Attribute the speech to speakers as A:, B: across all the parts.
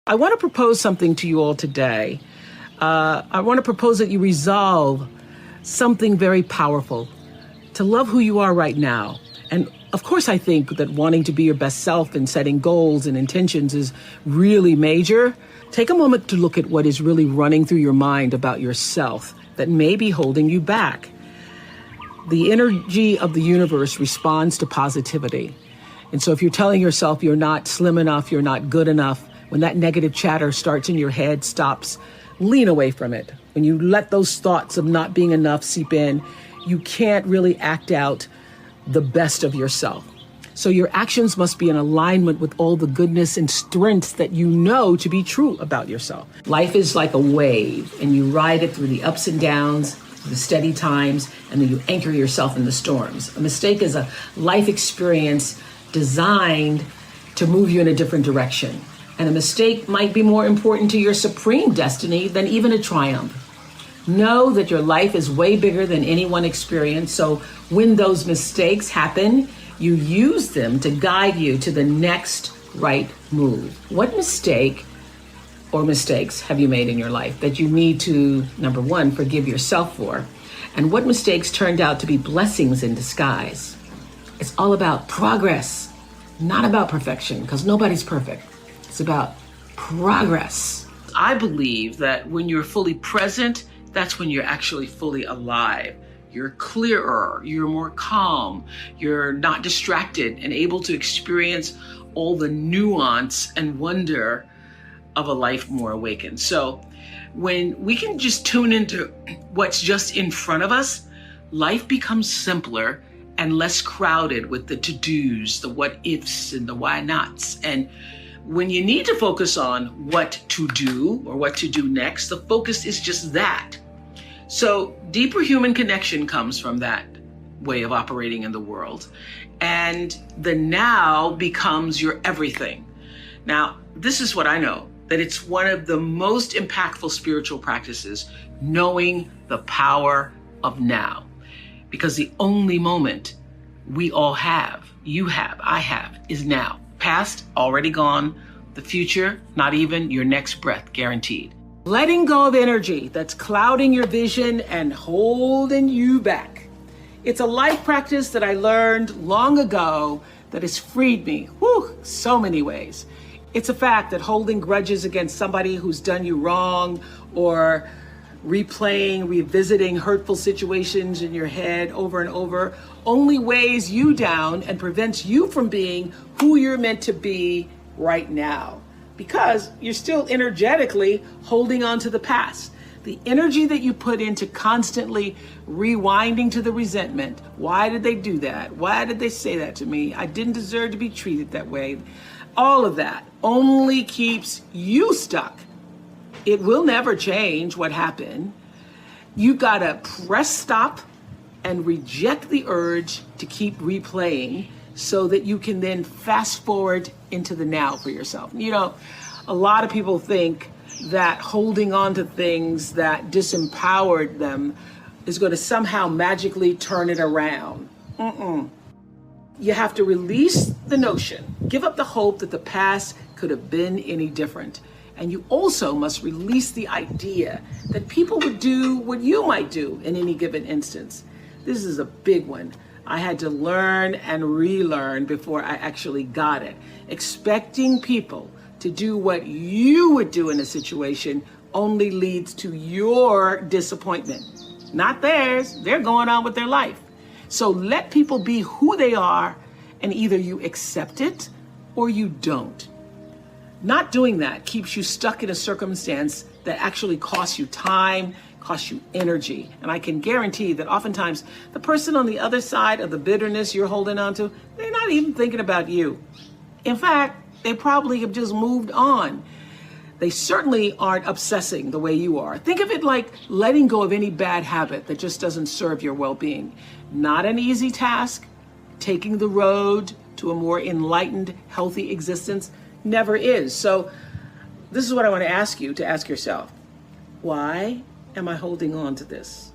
A: I want to propose something to you all today. I want to propose that you resolve something very powerful, to love who you are right now. And of course, I think that wanting to be your best self and setting goals and intentions is really major. Take a moment to look at what is really running through your mind about yourself that may be holding you back. The energy of the universe responds to positivity. And so if you're telling yourself you're not slim enough, you're not good enough, when that negative chatter starts in your head, stops, lean away from it. When you let those thoughts of not being enough seep in, you can't really act out the best of yourself. So your actions must be in alignment with all the goodness and strengths that you know to be true about yourself. Life is like a wave, and you ride it through the ups and downs, the steady times, and then you anchor yourself in the storms. A mistake is a life experience designed to move you in a different direction. And a mistake might be more important to your supreme destiny than even a triumph. Know that your life is way bigger than any one experience. So when those mistakes happen, you use them to guide you to the next right move. What mistake or mistakes have you made in your life that you need to, number one, forgive yourself for? And what mistakes turned out to be blessings in disguise? It's all about progress, not about perfection, because nobody's perfect. It's about progress. I believe that when you're fully present, that's when you're actually fully alive. You're clearer, you're more calm, you're not distracted and able to experience all the nuance and wonder of a life more awakened. So when we can just tune into what's just in front of us, life becomes simpler and less crowded with the to-dos, the what-ifs and the why-nots. And when you need to focus on what to do or what to do next, the focus is just that. So deeper human connection comes from that way of operating in the world. And the now becomes your everything. Now, this is what I know, that it's one of the most impactful spiritual practices, knowing the power of now. Because the only moment we all have, you have, I have, is now. Past, already gone. The future, not even your next breath guaranteed. Letting go of energy that's clouding your vision and holding you back. It's a life practice that I learned long ago that has freed me, so many ways. It's a fact that holding grudges against somebody who's done you wrong, or revisiting hurtful situations in your head over and over, only weighs you down and prevents you from being who you're meant to be right now, because you're still energetically holding on to the past. The energy that you put into constantly rewinding to the resentment. Why did they do that? Why did they say that to me? I didn't deserve to be treated that way. All of that only keeps you stuck. It will never change what happened. You gotta press stop and reject the urge to keep replaying so that you can then fast forward into the now for yourself. You know, a lot of people think that holding on to things that disempowered them is going to somehow magically turn it around. You have to release the notion, give up the hope that the past could have been any different. And you also must release the idea that people would do what you might do in any given instance. This is a big one. I had to learn and relearn before I actually got it. Expecting people to do what you would do in a situation only leads to your disappointment, not theirs. They're going on with their life. So let people be who they are, and either you accept it or you don't. Not doing that keeps you stuck in a circumstance that actually costs you time, costs you energy. And I can guarantee that oftentimes the person on the other side of the bitterness you're holding on to, they're not even thinking about you. In fact, they probably have just moved on. They certainly aren't obsessing the way you are. Think of it like letting go of any bad habit that just doesn't serve your well-being. Not an easy task. Taking the road to a more enlightened, healthy existence never is. So this is what I want to ask you to ask yourself. Why am I holding on to this?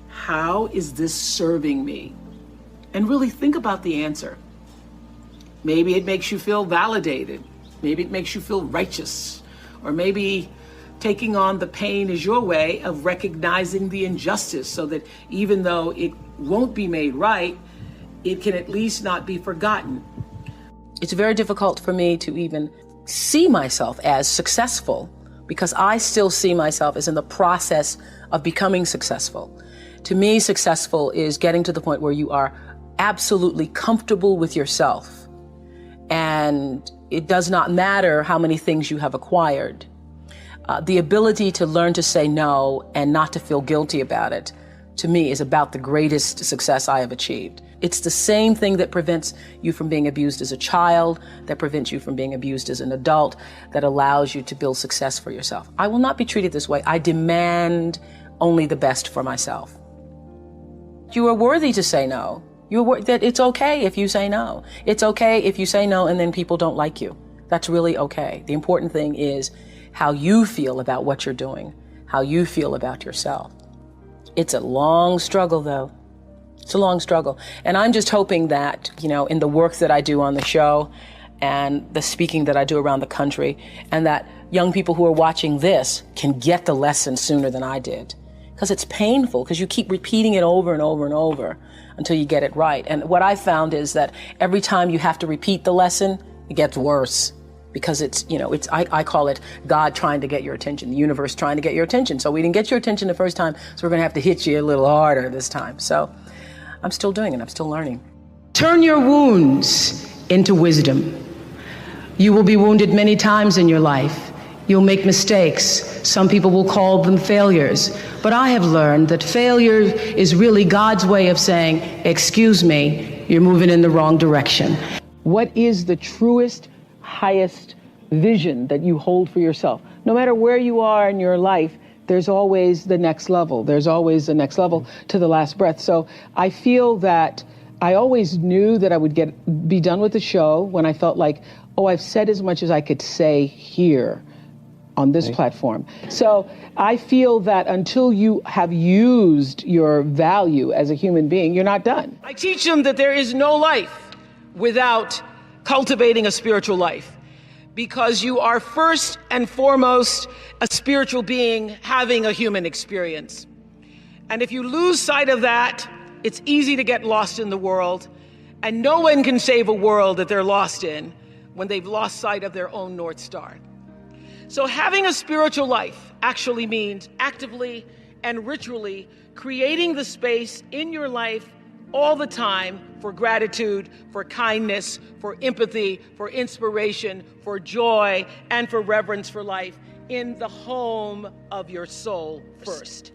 A: How is this serving me? And really think about the answer. Maybe it makes you feel validated. Maybe it makes you feel righteous. Or maybe taking on the pain is your way of recognizing the injustice so that even though it won't be made right, it can at least not be forgotten. It's very difficult for me to even see myself as successful because I still see myself as in the process of becoming successful. To me, successful is getting to the point where you are absolutely comfortable with yourself. And it does not matter how many things you have acquired. The ability to learn to say no and not to feel guilty about it, to me, is about the greatest success I have achieved. It's the same thing that prevents you from being abused as a child, that prevents you from being abused as an adult, that allows you to build success for yourself. I will not be treated this way. I demand only the best for myself. You are worthy to say no. That it's okay if you say no. It's okay if you say no and then people don't like you. That's really okay. The important thing is how you feel about what you're doing, how you feel about yourself. It's a long struggle, though. It's a long struggle. And I'm just hoping that, in the work that I do on the show and the speaking that I do around the country, and that young people who are watching this can get the lesson sooner than I did. Because it's painful, because you keep repeating it over and over and over until you get it right. And what I found is that every time you have to repeat the lesson, it gets worse. Because I call it God trying to get your attention, the universe trying to get your attention. So we didn't get your attention the first time, so we're going to have to hit you a little harder this time. So I'm still doing it. I'm still learning. Turn your wounds into wisdom. You will be wounded many times in your life. You'll make mistakes. Some people will call them failures. But I have learned that failure is really God's way of saying, excuse me, you're moving in the wrong direction. What is the truest, highest vision that you hold for yourself? No matter where you are in your life, there's always the next level. There's always the next level to the last breath. So I feel that I always knew that I would be done with the show when I felt like, I've said as much as I could say here on this platform. So I feel that until you have used your value as a human being, you're not done. I teach them that there is no life without cultivating a spiritual life, because you are first and foremost a spiritual being having a human experience. And if you lose sight of that, it's easy to get lost in the world, and no one can save a world that they're lost in when they've lost sight of their own North Star. So having a spiritual life actually means actively and ritually creating the space in your life all the time for gratitude, for kindness, for empathy, for inspiration, for joy, and for reverence for life in the home of your soul first.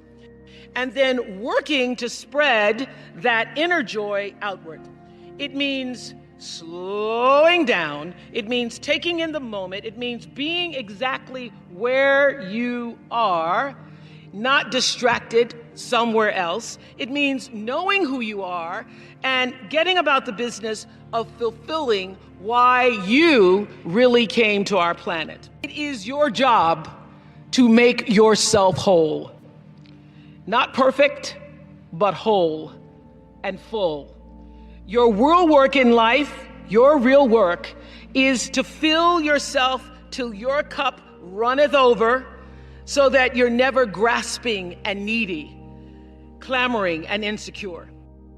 A: And then working to spread that inner joy outward. It means slowing down. It means taking in the moment. It means being exactly where you are, not distracted somewhere else. It means knowing who you are and getting about the business of fulfilling why you really came to our planet. It is your job to make yourself whole. Not perfect, but whole and full. Your real work in life, your real work, is to fill yourself till your cup runneth over, so that you're never grasping and needy, clamoring and insecure.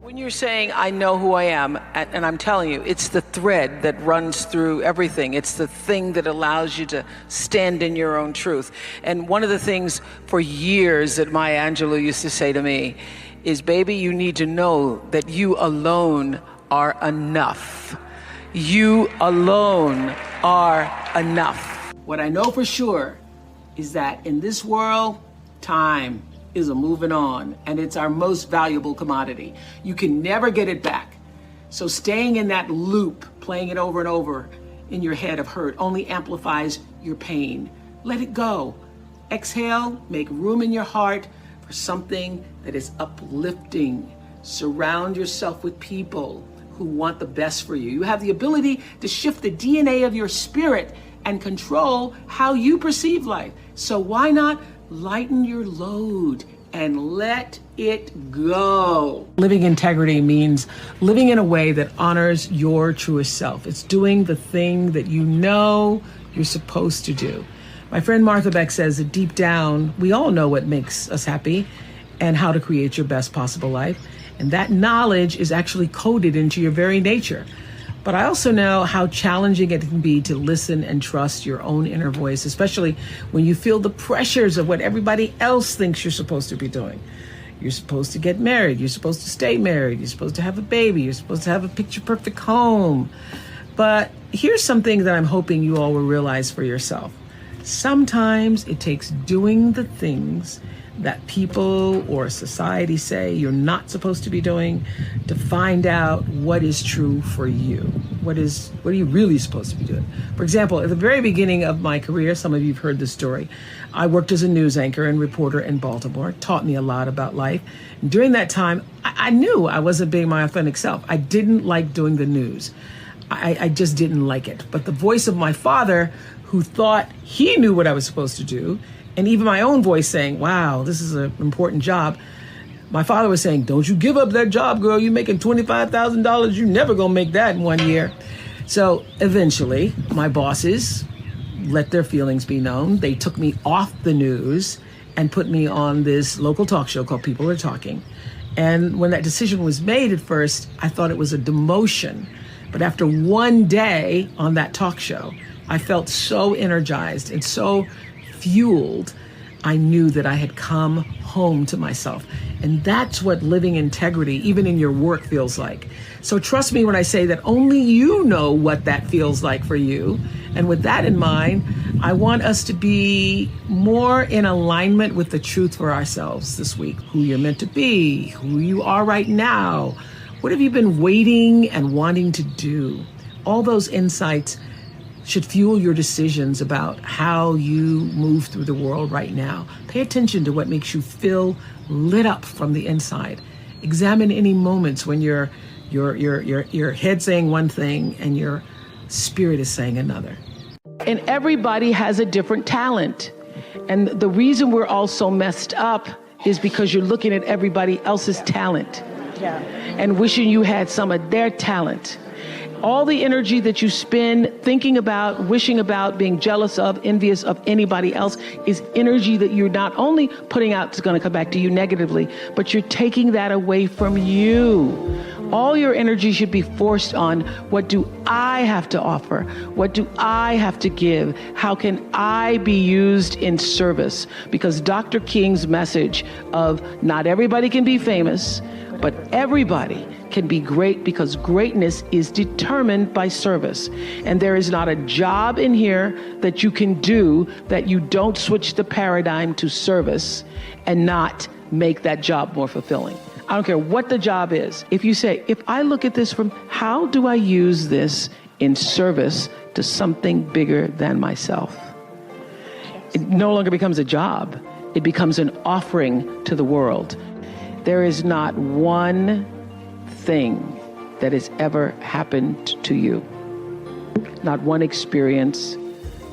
A: When you're saying, I know who I am, and I'm telling you, it's the thread that runs through everything. It's the thing that allows you to stand in your own truth. And one of the things for years that Maya Angelou used to say to me is, baby, you need to know that you alone are enough. You alone are enough. What I know for sure is that in this world, time is a moving on, and it's our most valuable commodity. You can never get it back. So staying in that loop, playing it over and over in your head of hurt, only amplifies your pain. Let it go. Exhale, make room in your heart for something that is uplifting. Surround yourself with people who want the best for you. You have the ability to shift the DNA of your spirit and control how you perceive life. So why not lighten your load and let it go? Living integrity means living in a way that honors your truest self. It's doing the thing that you know you're supposed to do. My friend Martha Beck says that deep down, we all know what makes us happy and how to create your best possible life. And that knowledge is actually coded into your very nature. But I also know how challenging it can be to listen and trust your own inner voice, especially when you feel the pressures of what everybody else thinks you're supposed to be doing. You're supposed to get married. You're supposed to stay married. You're supposed to have a baby. You're supposed to have a picture-perfect home. But here's something that I'm hoping you all will realize for yourself. Sometimes it takes doing the things that people or society say you're not supposed to be doing to find out what is true for you. What are you really supposed to be doing? For example, at the very beginning of my career, some of you have heard this story, I worked as a news anchor and reporter in Baltimore. It taught me a lot about life. And during that time, I knew I wasn't being my authentic self. I didn't like doing the news. I just didn't like it. But the voice of my father, who thought he knew what I was supposed to do, and even my own voice saying, wow, this is an important job. My father was saying, don't you give up that job, girl. You're making $25,000. You're never going to make that in 1 year. So eventually, my bosses let their feelings be known. They took me off the news and put me on this local talk show called People Are Talking. And when that decision was made at first, I thought it was a demotion. But after one day on that talk show, I felt so energized and so fueled. I knew that I had come home to myself. And that's what living integrity, even in your work, feels like. So trust me when I say that only you know what that feels like for you. And with that in mind, I want us to be more in alignment with the truth for ourselves this week. Who you're meant to be, who you are right now. What have you been waiting and wanting to do? All those insights should fuel your decisions about how you move through the world right now. Pay attention to what makes you feel lit up from the inside. Examine any moments when your head saying one thing and your spirit is saying another. And everybody has a different talent. And the reason we're all so messed up is because you're looking at everybody else's talent and wishing you had some of their talent. All the energy that you spend thinking about, wishing about, being jealous of, envious of anybody else is energy that you're not only putting out is going to come back to you negatively, but you're taking that away from you. All your energy should be forced on what do I have to offer? What do I have to give? How can I be used in service? Because Dr. King's message of not everybody can be famous, but everybody can be great because greatness is determined by service. And there is not a job in here that you can do that you don't switch the paradigm to service and not make that job more fulfilling. I don't care what the job is. If you say, if I look at this from how do I use this in service to something bigger than myself? It no longer becomes a job. It becomes an offering to the world. There is not one thing that has ever happened to you. Not one experience,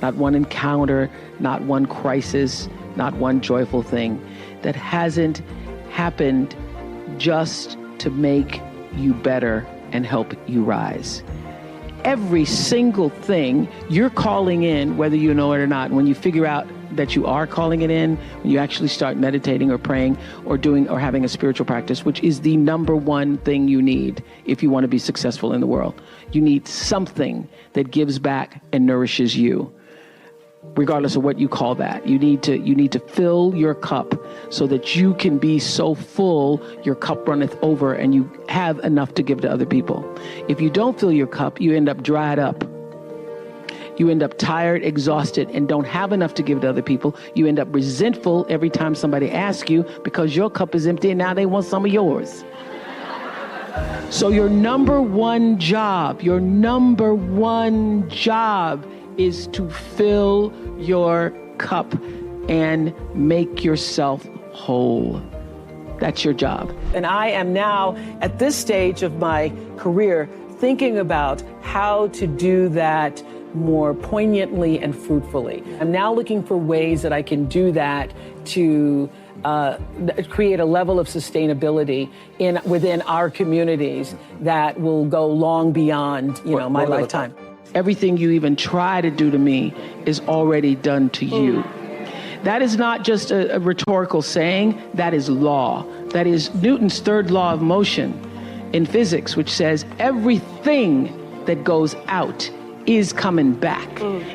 A: not one encounter, not one crisis, not one joyful thing that hasn't happened just to make you better and help you rise. Every single thing you're calling in, whether you know it or not, when you figure out that you are calling it in, when you actually start meditating or praying or doing or having a spiritual practice, which is the number one thing you need if you want to be successful in the world. You need something that gives back and nourishes you, regardless of what you call that. You need to fill your cup so that you can be so full your cup runneth over and you have enough to give to other people. If you don't fill your cup, you end up dried up. You end up tired, exhausted, and don't have enough to give to other people. You end up resentful every time somebody asks you because your cup is empty and now they want some of yours. So your number one job is to fill your cup and make yourself whole. That's your job. And I am now at this stage of my career thinking about how to do that more poignantly and fruitfully. I'm now looking for ways that I can do that to create a level of sustainability within our communities that will go long beyond, my lifetime. everything you even try to do to me is already done to you. That is not just a rhetorical saying, that is law. That is Newton's third law of motion in physics, which says everything that goes out is coming back.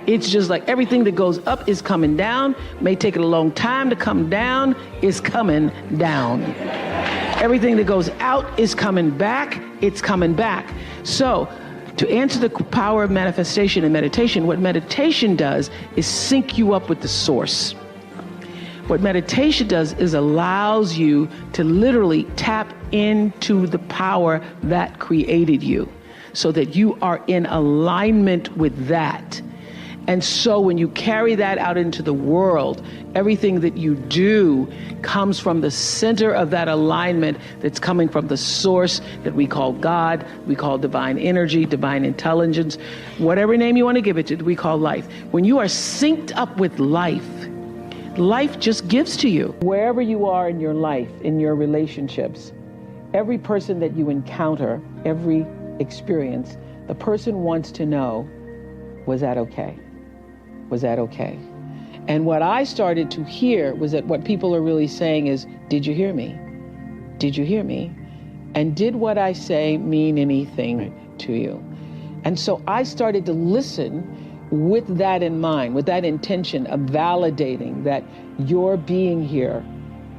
A: It's just like everything that goes up is coming down, may take it a long time to come down, is coming down. Everything that goes out is coming back, it's coming back. So, to answer the power of manifestation and meditation, what meditation does is sync you up with the source. What meditation does is allows you to literally tap into the power that created you so that you are in alignment with that. And so when you carry that out into the world, everything that you do comes from the center of that alignment that's coming from the source that we call God, we call divine energy, divine intelligence, whatever name you want to give it to, we call life. When you are synced up with life, life just gives to you. Wherever you are in your life, in your relationships, every person that you encounter, every experience, the person wants to know, was that okay? Was that okay? And what I started to hear was that what people are really saying is, did you hear me? Did you hear me? And did what I say mean anything to you? And so I started to listen with that in mind, with that intention of validating that your being here,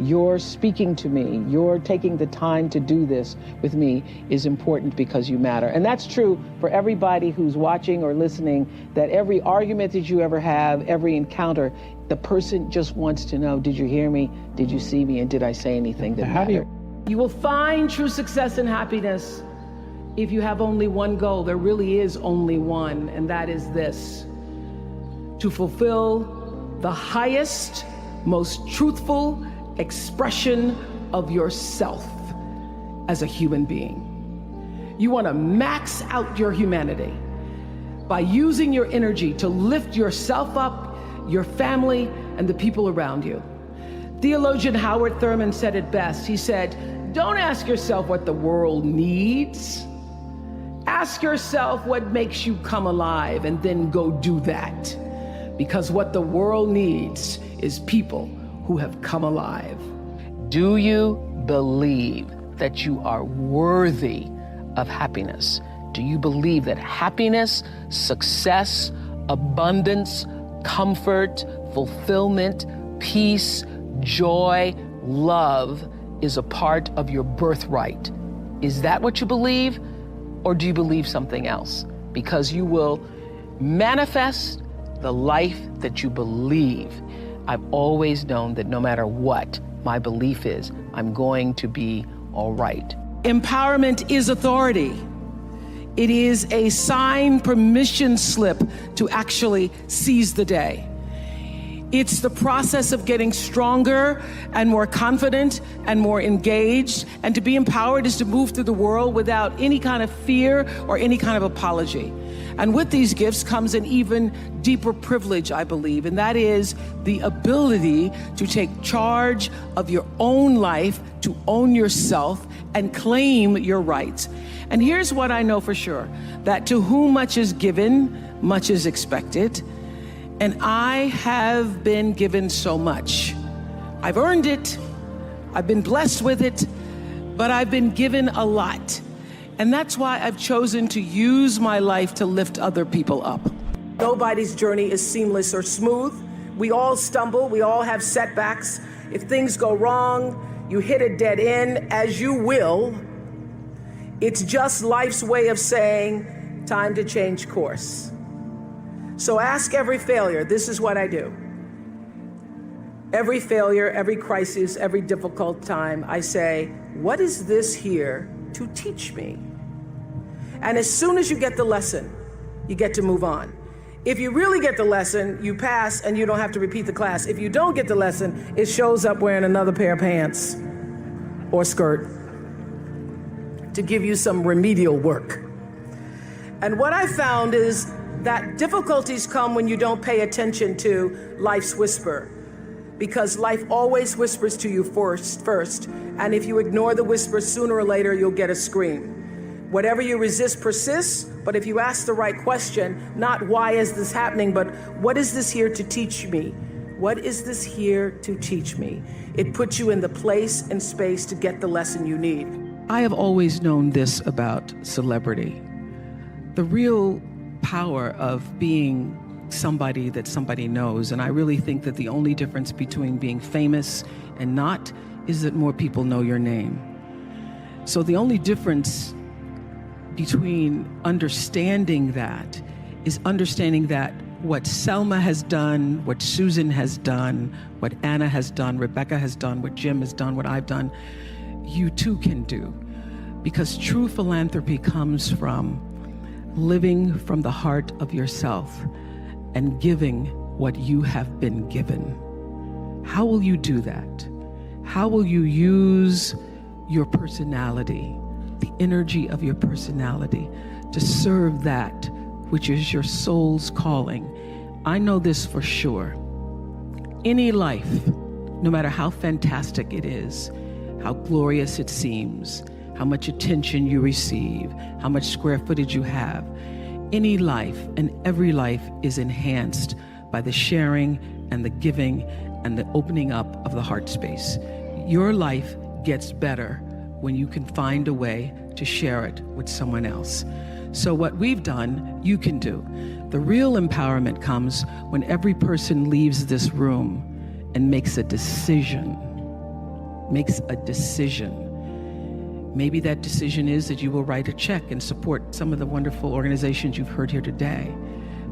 A: you're speaking to me, you're taking the time to do this with me is important because you matter. And that's true for everybody who's watching or listening, that every argument that you ever have, every encounter, the person just wants to know, did you hear me? Did you see me? And did I say anything that mattered? You will find true success and happiness if you have only one goal. There really is only one, and that is this: to fulfill the highest, most truthful expression of yourself as a human being. You want to max out your humanity by using your energy to lift yourself up, your family, and the people around you. Theologian Howard Thurman said it best. He said, don't ask yourself what the world needs. Ask yourself what makes you come alive, and then go do that. Because what the world needs is people who have come alive. Do you believe that you are worthy of happiness? Do you believe that happiness, success, abundance, comfort, fulfillment, peace, joy, love is a part of your birthright? Is that what you believe? Or do you believe something else? Because you will manifest the life that you believe. I've always known that no matter what my belief is, I'm going to be all right. Empowerment is authority. It is a signed permission slip to actually seize the day. It's the process of getting stronger and more confident and more engaged. And to be empowered is to move through the world without any kind of fear or any kind of apology. And with these gifts comes an even deeper privilege, I believe, and that is the ability to take charge of your own life, to own yourself, and claim your rights. And here's what I know for sure, that to whom much is given, much is expected. And I have been given so much. I've earned it, I've been blessed with it, but I've been given a lot. And that's why I've chosen to use my life to lift other people up. Nobody's journey is seamless or smooth. We all stumble, we all have setbacks. If things go wrong, you hit a dead end, as you will. It's just life's way of saying, time to change course. So ask every failure, this is what I do. Every failure, every crisis, every difficult time, I say, what is this here to teach me? And as soon as you get the lesson, you get to move on. If you really get the lesson, you pass and you don't have to repeat the class. If you don't get the lesson, it shows up wearing another pair of pants or skirt to give you some remedial work. And what I found is that difficulties come when you don't pay attention to life's whisper, because life always whispers to you first. And if you ignore the whisper, sooner or later, you'll get a scream. Whatever you resist persists, but if you ask the right question, not why is this happening, but what is this here to teach me? What is this here to teach me? It puts you in the place and space to get the lesson you need. I have always known this about celebrity. The real power of being somebody that somebody knows, and I really think that the only difference between being famous and not is that more people know your name. So the only difference between understanding that is understanding that what Selma has done, what Susan has done, what Anna has done, Rebecca has done, what Jim has done, what I've done, you too can do. Because true philanthropy comes from living from the heart of yourself and giving what you have been given. How will you do that? How will you use your personality, the energy of your personality, to serve that which is your soul's calling? I know this for sure. Any life, no matter how fantastic it is, how glorious it seems, how much attention you receive, how much square footage you have, any life and every life is enhanced by the sharing and the giving and the opening up of the heart space. Your life gets better when you can find a way to share it with someone else. So what we've done, you can do. The real empowerment comes when every person leaves this room and makes a decision. Maybe that decision is that you will write a check and support some of the wonderful organizations you've heard here today.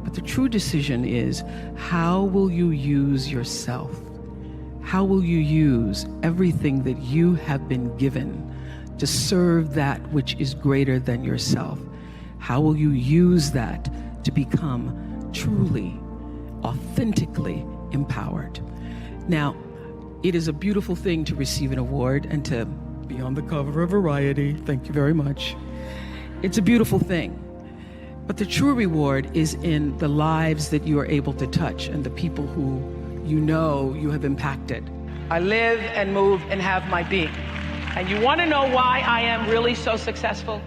A: But the true decision is, how will you use yourself? How will you use everything that you have been given to serve that which is greater than yourself? How will you use that to become truly, authentically empowered? Now, it is a beautiful thing to receive an award and to be on the cover of Variety. Thank you very much. It's a beautiful thing. But the true reward is in the lives that you are able to touch and the people who you know you have impacted. I live and move and have my being. And you want to know why I am really so successful?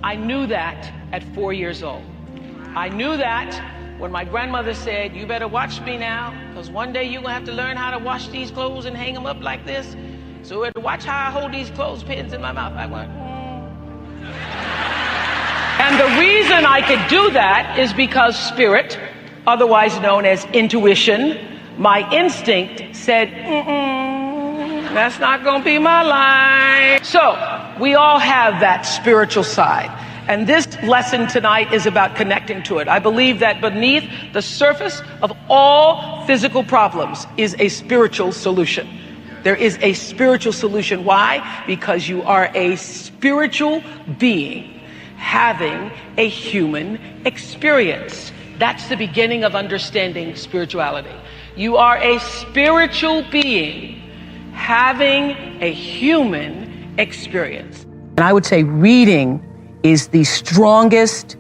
A: I knew that at 4 years old. I knew that when my grandmother said, you better watch me now, because one day you're going to have to learn how to wash these clothes and hang them up like this. So watch how I hold these clothespins in my mouth. I went, And the reason I could do that is because spirit, otherwise known as intuition, my instinct said, that's not going to be my life. So we all have that spiritual side. And this lesson tonight is about connecting to it. I believe that beneath the surface of all physical problems is a spiritual solution. There is a spiritual solution. Why? Because you are a spiritual being having a human experience. That's the beginning of understanding spirituality. You are a spiritual being having a human experience. And I would say reading is the strongest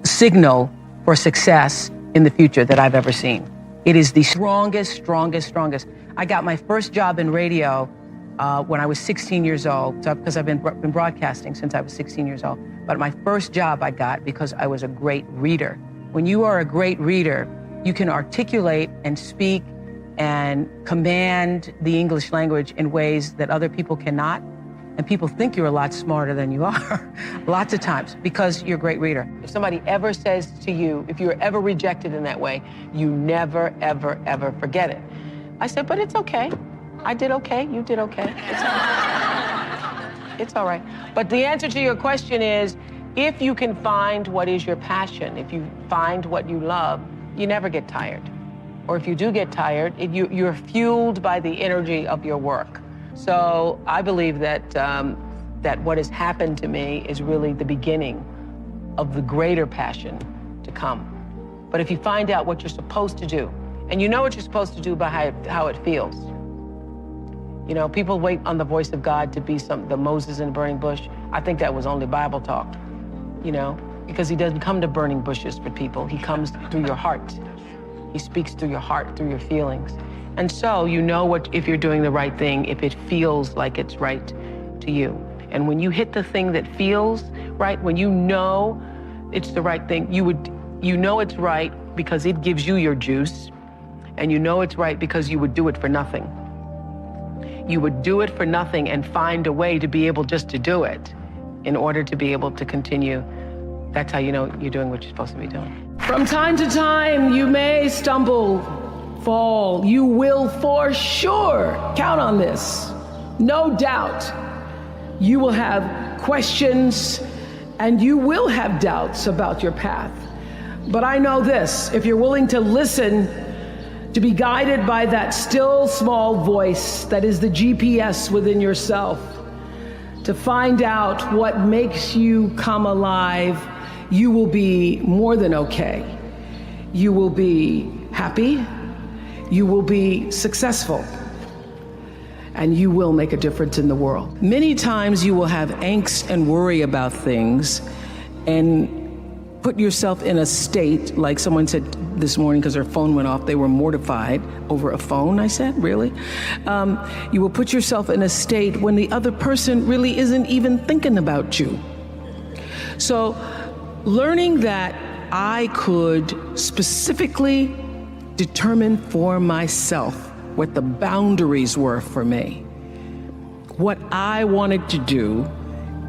A: signal for success in the future that I've ever seen. It is the strongest. I got my first job in radio when I was 16 years old, because I've been broadcasting since I was 16 years old. But my first job I got because I was a great reader. When you are a great reader, you can articulate and speak and command the English language in ways that other people cannot. And people think you're a lot smarter than you are, lots of times, because you're a great reader. If somebody ever says to you, if you're ever rejected in that way, you never, ever forget it. I said, but it's okay. I did okay, you did okay. It's all right. It's all right. But the answer to your question is, if you can find what is your passion, if you find what you love, you never get tired. Or if you do get tired, you're fueled by the energy of your work. So I believe that that what has happened to me is really the beginning of the greater passion to come. But if you find out what you're supposed to do, and you know what you're supposed to do by how it feels. You know, people wait on the voice of God to be the Moses in the burning bush. I think that was only Bible talk, you know, because he doesn't come to burning bushes for people. He comes through your heart. He speaks through your heart, through your feelings. And so you know if you're doing the right thing, if it feels like it's right to you. And when you hit the thing that feels right? When you know it's the right thing, you know it's right because it gives you your juice, and you know it's right because you would do it for nothing. You would do it for nothing and find a way to be able just to do it in order to be able to continue. That's how you know you're doing what you're supposed to be doing. From time to time, you may stumble, fall. You will for sure count on this. No doubt. You will have questions and you will have doubts about your path. But I know this, if you're willing to listen, to be guided by that still small voice that is the GPS within yourself, to find out what makes you come alive, you will be more than okay. You will be happy, you will be successful, and you will make a difference in the world. Many times you will have angst and worry about things and put yourself in a state, like someone said this morning because their phone went off, they were mortified over a phone. I said, really? You will put yourself in a state when the other person really isn't even thinking about you. So learning that I could specifically determine for myself what the boundaries were for me, what I wanted to do,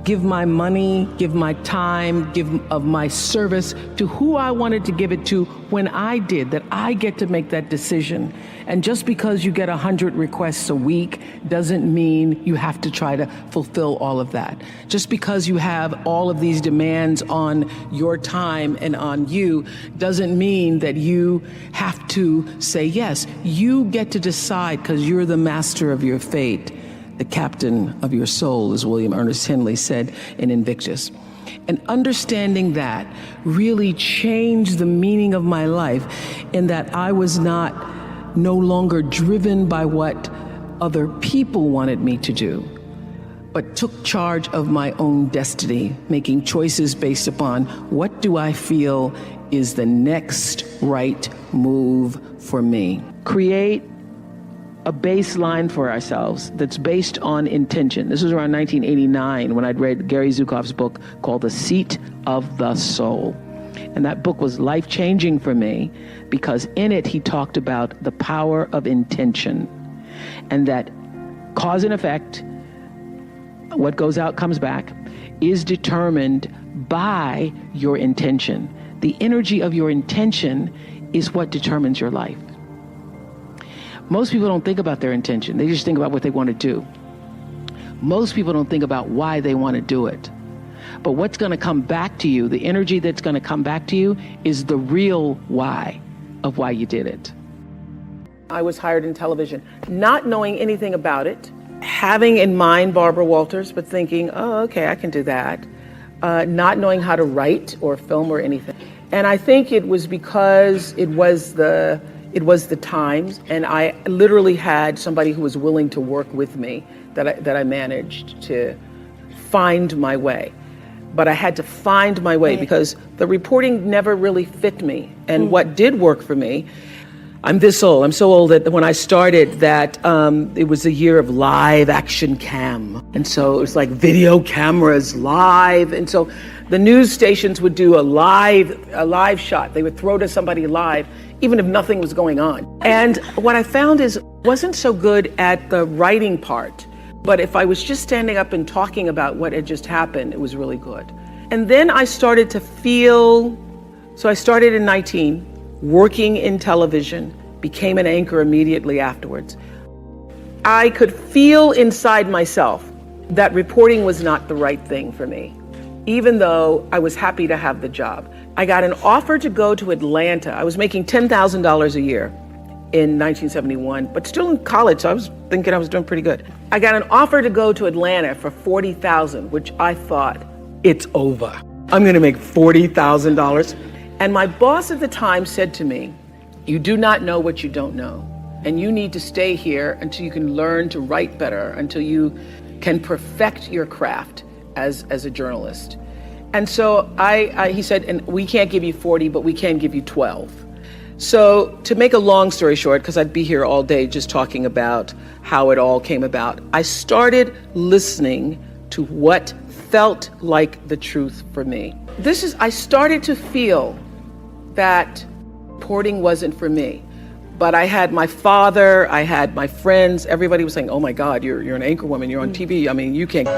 A: give my money, give my time, give of my service to who I wanted to give it to when I did, that I get to make that decision. And just because you get 100 requests a week doesn't mean you have to try to fulfill all of that. Just because you have all of these demands on your time and on you doesn't mean that you have to say yes. You get to decide because you're the master of your fate. The captain of your soul, as William Ernest Henley said in Invictus. And understanding that really changed the meaning of my life in that I was no longer driven by what other people wanted me to do, but took charge of my own destiny, making choices based upon what do I feel is the next right move for me. Create a baseline for ourselves that's based on intention. This was around 1989 when I'd read Gary Zukav's book called The Seat of the Soul. And that book was life-changing for me because in it he talked about the power of intention and that cause and effect, what goes out comes back, is determined by your intention. The energy of your intention is what determines your life. Most people don't think about their intention. They just think about what they want to do. Most people don't think about why they want to do it. But what's going to come back to you, the energy that's going to come back to you, is the real why of why you did it. I was hired in television, not knowing anything about it, having in mind Barbara Walters, but thinking, oh, okay, I can do that. Not knowing how to write or film or anything. And I think it was because it was the times, and I literally had somebody who was willing to work with me that I managed to find my way. But I had to find my way because the reporting never really fit me. And what did work for me, I'm this old. I'm so old that when I started that, it was a year of live action cam. And so it was like video cameras live. And so the news stations would do a live shot. They would throw to somebody live, even if nothing was going on. And what I found is I wasn't so good at the writing part, but if I was just standing up and talking about what had just happened, it was really good. And then I started to feel, so I started in 19, working in television, became an anchor immediately afterwards. I could feel inside myself that reporting was not the right thing for me, even though I was happy to have the job. I got an offer to go to Atlanta. I was making $10,000 a year in 1971, but still in college, so I was thinking I was doing pretty good. I got an offer to go to Atlanta for $40,000, which I thought, it's over. I'm gonna make $40,000. And my boss at the time said to me, you do not know what you don't know. And you need to stay here until you can learn to write better, until you can perfect your craft as a journalist. And so he said, and we can't give you 40, but we can give you 12. So to make a long story short, because I'd be here all day just talking about how it all came about, I started listening to what felt like the truth for me. I started to feel that reporting wasn't for me. But I had my father, I had my friends, everybody was saying, oh my God, you're an anchor woman, you're on TV, I mean, you can't.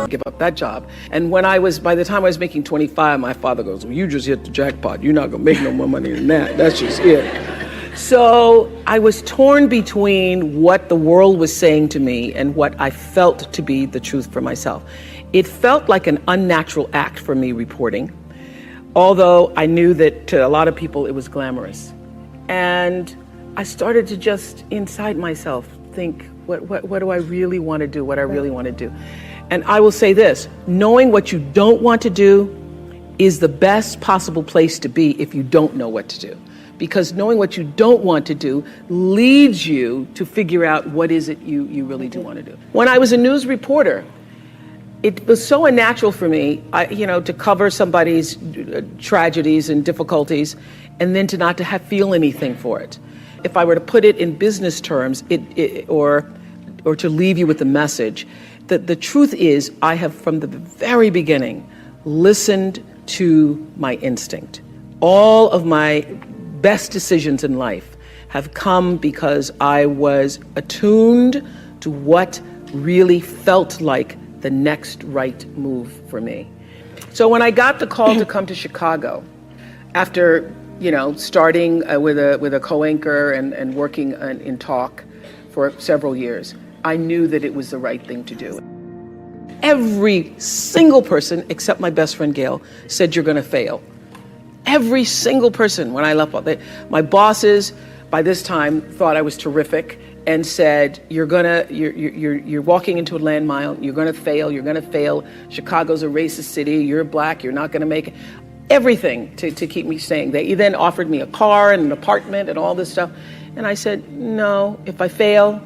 A: Give up that job. And by the time I was making 25, my father goes, well, you just hit the jackpot. You're not gonna make no more money than that. That's just it. So I was torn between what the world was saying to me and what I felt to be the truth for myself. It felt like an unnatural act for me reporting, although I knew that to a lot of people it was glamorous. And I started to just inside myself think, what do I really want to do? What I really want to do. And I will say this, knowing what you don't want to do is the best possible place to be if you don't know what to do. Because knowing what you don't want to do leads you to figure out what is it you really do want to do. When I was a news reporter, it was so unnatural for me, to cover somebody's tragedies and difficulties and then to not to feel anything for it. If I were to put it in business terms, or to leave you with a message, the truth is, I have from the very beginning listened to my instinct. All of my best decisions in life have come because I was attuned to what really felt like the next right move for me. So when I got the call to come to Chicago, after starting with a co-anchor and working in talk for several years, I knew that it was the right thing to do. Every single person, except my best friend Gail, said you're going to fail. Every single person when I left, my bosses by this time thought I was terrific and said, you're walking into a landmine, you're going to fail. Chicago's a racist city, you're black, you're not going to make it. Everything to keep me staying. They then offered me a car and an apartment and all this stuff. And I said, no, if I fail,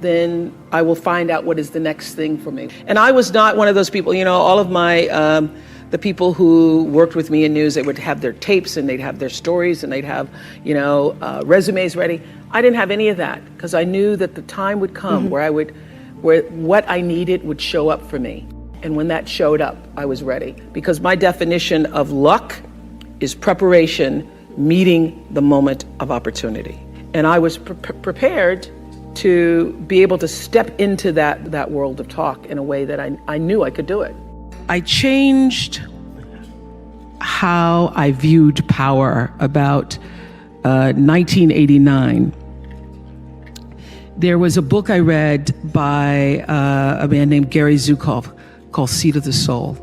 A: then I will find out what is the next thing for me. And I was not one of those people, all of my, the people who worked with me in news, they would have their tapes and they'd have their stories and they'd have, resumes ready. I didn't have any of that because I knew that the time would come where what I needed would show up for me. And when that showed up, I was ready. Because my definition of luck is preparation meeting the moment of opportunity. And I was prepared to be able to step into that world of talk in a way that I knew I could do it. I changed how I viewed power about 1989. There was a book I read by a man named Gary Zukov called Seat of the Soul.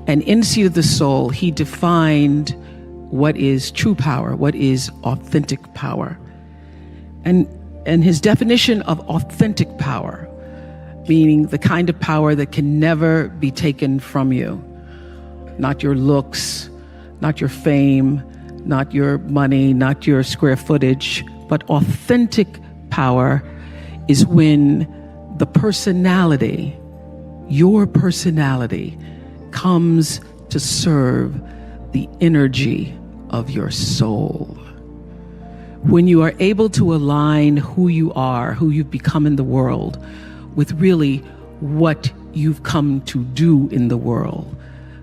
A: And in Seat of the Soul, he defined what is true power, what is authentic power. And his definition of authentic power, meaning the kind of power that can never be taken from you. Not your looks, not your fame, not your money, not your square footage, but authentic power is when the personality, your personality, comes to serve the energy of your soul. When you are able to align who you are, who you've become in the world, with really what you've come to do in the world,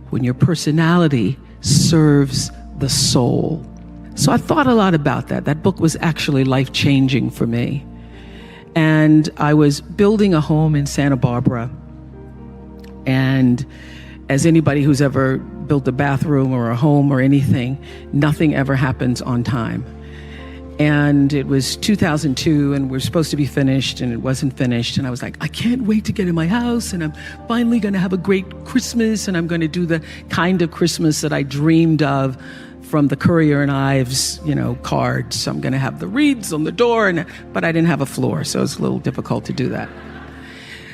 A: when your personality serves the soul. So I thought a lot about that. That book was actually life-changing for me. And I was building a home in Santa Barbara. And as anybody who's ever built a bathroom or a home or anything, nothing ever happens on time. And it was 2002, and we're supposed to be finished, and it wasn't finished. And I was like, I can't wait to get in my house, and I'm finally going to have a great Christmas, and I'm going to do the kind of Christmas that I dreamed of from the Courier and Ives, cards. So I'm going to have the wreaths on the door, but I didn't have a floor, so it's a little difficult to do that.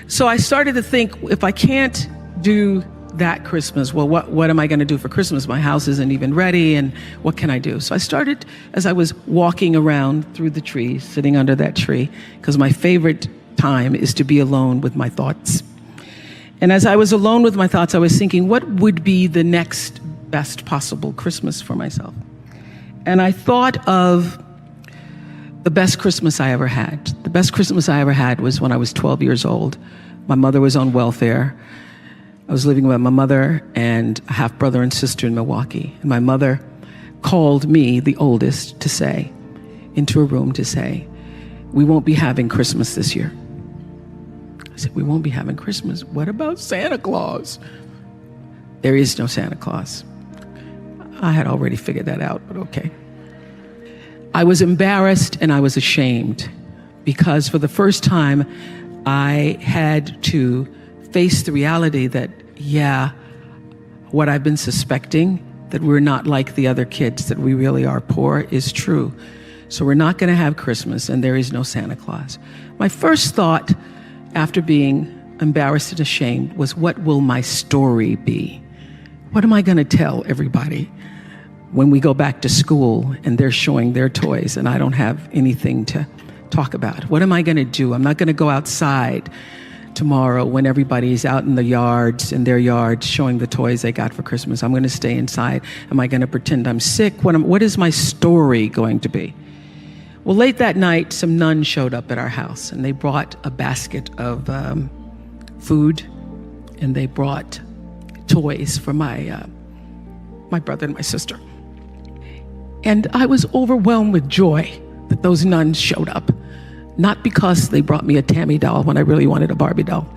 A: So I started to think, if I can't do that Christmas, well, what am I going to do for Christmas? My house isn't even ready, and what can I do? So I started, as I was walking around through the trees, sitting under that tree, because my favorite time is to be alone with my thoughts. And as I was alone with my thoughts, I was thinking, what would be the next best possible Christmas for myself? And I thought of the best Christmas I ever had. The best Christmas I ever had was when I was 12 years old. My mother was on welfare. I was living with my mother and a half-brother and sister in Milwaukee. And my mother called me, the oldest, into a room to say, we won't be having Christmas this year. I said, we won't be having Christmas. What about Santa Claus? There is no Santa Claus. I had already figured that out, but okay. I was embarrassed and I was ashamed because for the first time, I had to face the reality that, what I've been suspecting, that we're not like the other kids, that we really are poor, is true. So we're not going to have Christmas, and there is no Santa Claus. My first thought, after being embarrassed and ashamed, was, what will my story be? What am I going to tell everybody when we go back to school and they're showing their toys and I don't have anything to talk about? What am I going to do? I'm not going to go outside tomorrow when everybody's out in the yards, in their yards, showing the toys they got for Christmas. I'm going to stay inside. Am I going to pretend I'm sick? What is my story going to be? Well, late that night, some nuns showed up at our house, and they brought a basket of food, and they brought toys for my brother and my sister. And I was overwhelmed with joy that those nuns showed up. Not because they brought me a Tammy doll when I really wanted a Barbie doll.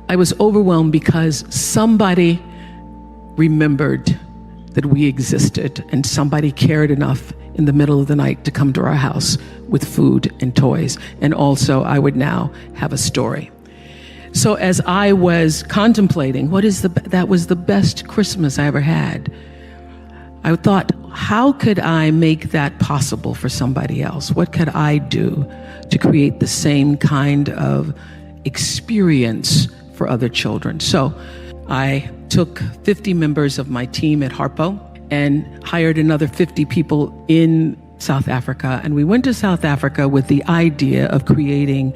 A: I was overwhelmed because somebody remembered that we existed, and somebody cared enough in the middle of the night to come to our house with food and toys. And also, I would now have a story. So as I was contemplating, that was the best Christmas I ever had, I thought, how could I make that possible for somebody else? What could I do to create the same kind of experience for other children? So I took 50 members of my team at Harpo and hired another 50 people in South Africa. And we went to South Africa with the idea of creating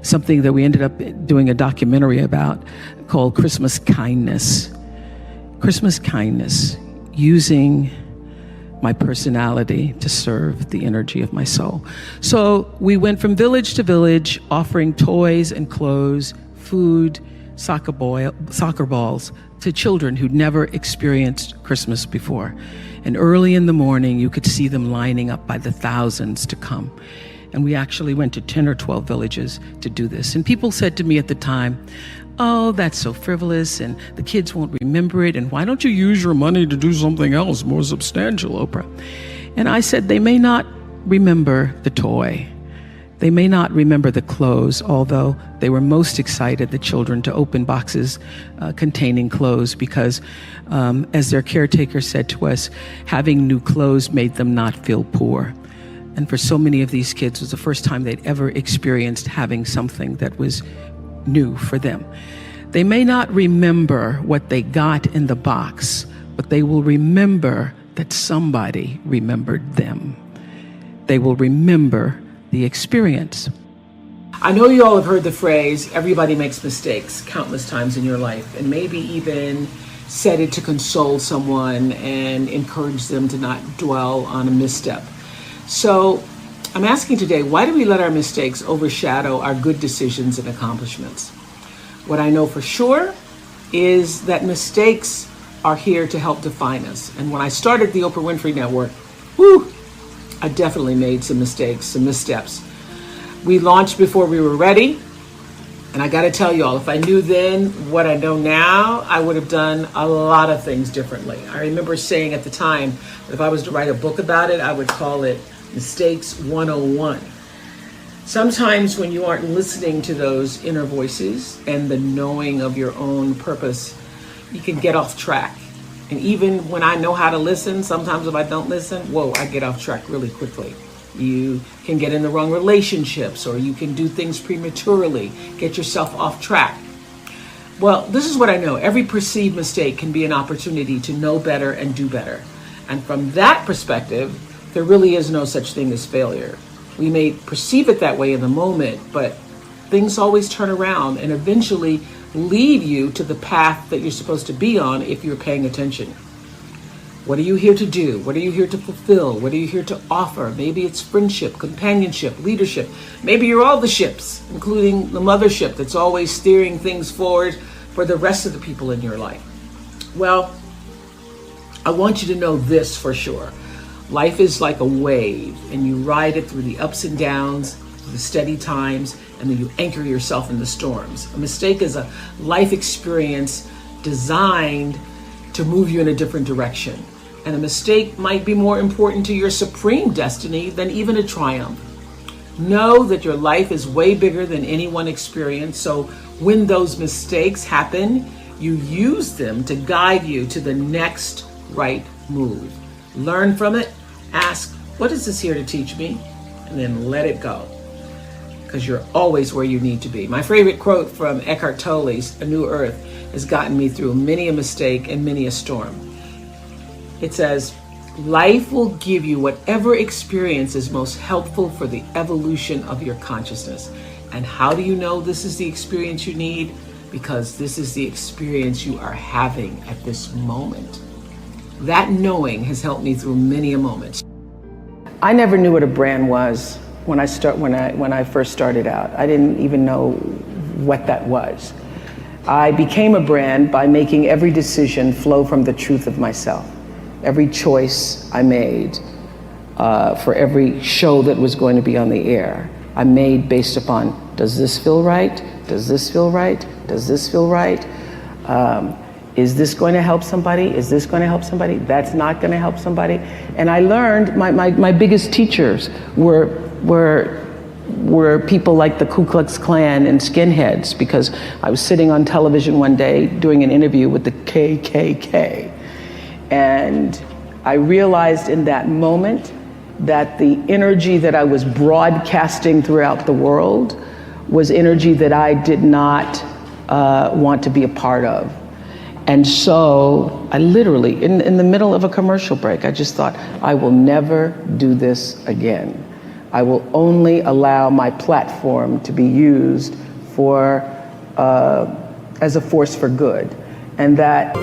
A: something that we ended up doing a documentary about called Christmas Kindness. Christmas Kindness, using my personality to serve the energy of my soul. So we went from village to village, offering toys and clothes, food, soccer balls to children who'd never experienced Christmas before. And early in the morning, you could see them lining up by the thousands to come. And we actually went to 10 or 12 villages to do this. And people said to me at the time, oh, that's so frivolous, and the kids won't remember it, and why don't you use your money to do something else more substantial, Oprah? And I said, they may not remember the toy, They may not remember the clothes, although they were most excited, the children, to open boxes containing clothes because, as their caretaker said to us, having new clothes made them not feel poor. And for so many of these kids, it was the first time they'd ever experienced having something that was new for them. They may not remember what they got in the box, but they will remember that somebody remembered them. They will remember the experience. I know you all have heard the phrase, everybody makes mistakes, countless times in your life, and maybe even said it to console someone and encourage them to not dwell on a misstep. So I'm asking today, why do we let our mistakes overshadow our good decisions and accomplishments? What I know for sure is that mistakes are here to help define us. And when I started the Oprah Winfrey Network, I definitely made some mistakes, some missteps. We launched before we were ready. And I got to tell you all, if I knew then what I know now, I would have done a lot of things differently. I remember saying at the time that if I was to write a book about it, I would call it Mistakes 101. Sometimes when you aren't listening to those inner voices and the knowing of your own purpose, you can get off track. And even when I know how to listen, sometimes if I don't listen, I get off track really quickly. You can get in the wrong relationships, or you can do things prematurely, get yourself off track. Well, this is what I know. Every perceived mistake can be an opportunity to know better and do better. And from that perspective, there really is no such thing as failure. We may perceive it that way in the moment, but things always turn around and eventually lead you to the path that you're supposed to be on if you're paying attention. What are you here to do? What are you here to fulfill? What are you here to offer? Maybe it's friendship, companionship, leadership. Maybe you're all the ships, including the mothership that's always steering things forward for the rest of the people in your life. Well, I want you to know this for sure. Life is like a wave, and you ride it through the ups and downs, the steady times, and then you anchor yourself in the storms. A mistake is a life experience designed to move you in a different direction. And a mistake might be more important to your supreme destiny than even a triumph. Know that your life is way bigger than any one experience. So when those mistakes happen, you use them to guide you to the next right move. Learn from it. Ask, what is this here to teach me? And then let it go, because you're always where you need to be. My favorite quote from Eckhart Tolle's A New Earth has gotten me through many a mistake and many a storm. It says, life will give you whatever experience is most helpful for the evolution of your consciousness. And how do you know this is the experience you need? Because this is the experience you are having at this moment. That knowing has helped me through many a moment. I never knew what a brand was when I first started out. I didn't even know what that was. I became a brand by making every decision flow from the truth of myself. Every choice I made for every show that was going to be on the air, I made based upon, does this feel right? Does this feel right? Does this feel right? Is this going to help somebody? Is this going to help somebody? That's not going to help somebody. And I learned my biggest teachers were people like the Ku Klux Klan and skinheads, because I was sitting on television one day doing an interview with the KKK. And I realized in that moment that the energy that I was broadcasting throughout the world was energy that I did not want to be a part of. And so I literally, in the middle of a commercial break, I just thought, I will never do this again. I will only allow my platform to be used for, as a force for good. And that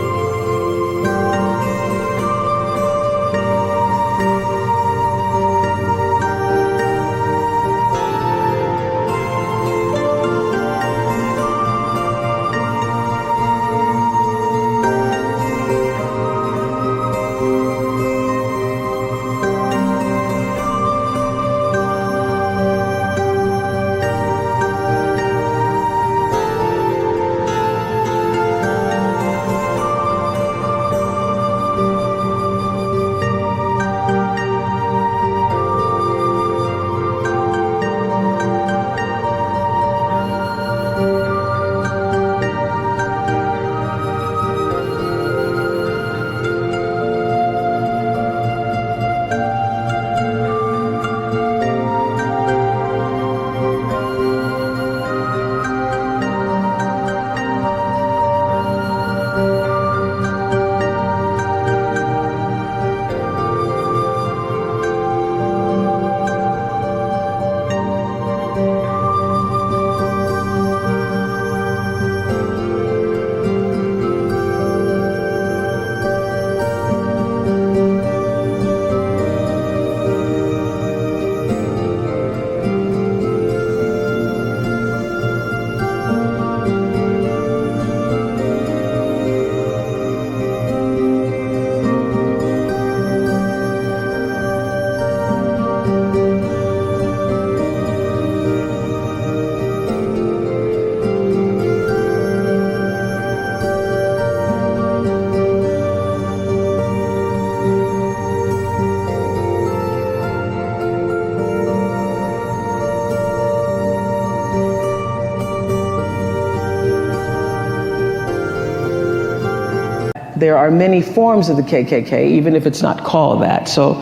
A: that there are many forms of the KKK, even if it's not called that. So